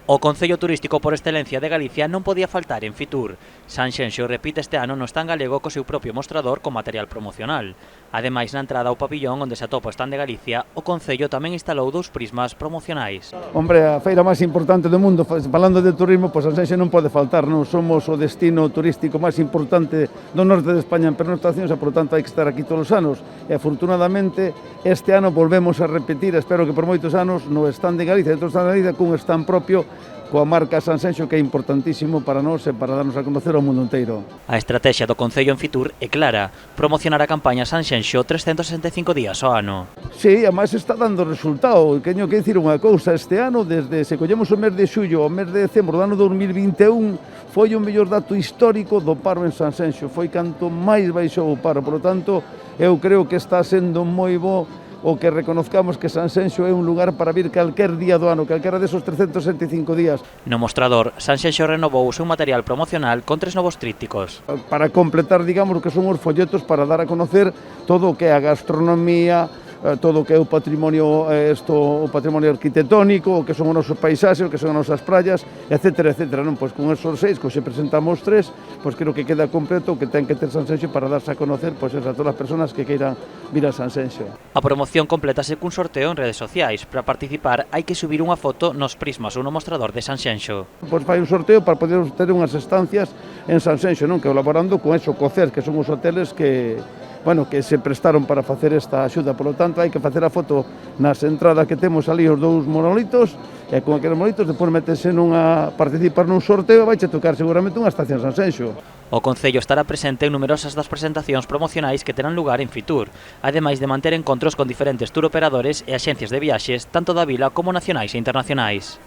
O Concello Turístico por excelencia de Galicia non podía faltar en Fitur. Sanxenxo repite este ano no stand galego co seu propio mostrador con material promocional. Ademais, na entrada ao pabillón onde se atopa o stand de Galicia, o Concello tamén instalou 2 prismas promocionais. Hombre, a feira máis importante do mundo, falando de turismo, pois Sanxenxo non pode faltar, non somos o destino turístico máis importante do norte de España en pernoctacións e, por tanto, hai que estar aquí todos os anos. E, afortunadamente, este ano volvemos a repetir, espero que por moitos anos, no stand de Galicia, dentro do stand de Galicia, cun stand propio, coa marca Sanxenxo, que é importantísimo para nós e para darnos a conocer ao mundo inteiro. A estrategia do Concello en Fitur é clara, promocionar a campaña Sanxenxo 365 días ao ano. Sí, ademais está dando resultado. Teño que dicir unha cousa, este ano, desde se collemos o mes de xullo ao mes de decembro do ano 2021, foi o mellor dato histórico do paro en Sanxenxo, foi canto máis baixou o paro, por lo tanto, eu creo que está sendo moi bo o que reconozcamos que Sanxenxo é un lugar para vir calquer día do ano, calquera desos 365 días. No mostrador, Sanxenxo renovou o seu material promocional con 3 novos trípticos. Para completar, digamos, o que son os folletos para dar a conocer todo o que é a gastronomía, todo o que é o patrimonio, o patrimonio arquitectónico, o que son os nosos paisaxes, o que son as nosas praias, etcétera, etcétera. Non? Pois con esos 6, que hoxe presentamos 3, pois creo que queda completo o que ten que ter Sanxenxo para darse a conocer pois, a todas as persoas que queiran vir a Sanxenxo. A promoción complétase cun sorteo en redes sociais. Para participar hai que subir unha foto nos prismas ou no mostrador de Sanxenxo. Pois fai un sorteo para poder ter unhas estancias en Sanxenxo, non? Que colaborando con eso, co CES, que son os hoteles que se prestaron para facer esta axuda. Por lo tanto, hai que facer a foto nas entradas que temos ali os 2 monolitos, e con aqueles monolitos depois metese participar nun sorteo e vai tocar seguramente unha estación Sanxenxo. O Concello estará presente en numerosas das presentacións promocionais que terán lugar en Fitur, ademais de manter encontros con diferentes turoperadores e axencias de viaxes, tanto da vila como nacionais e internacionais.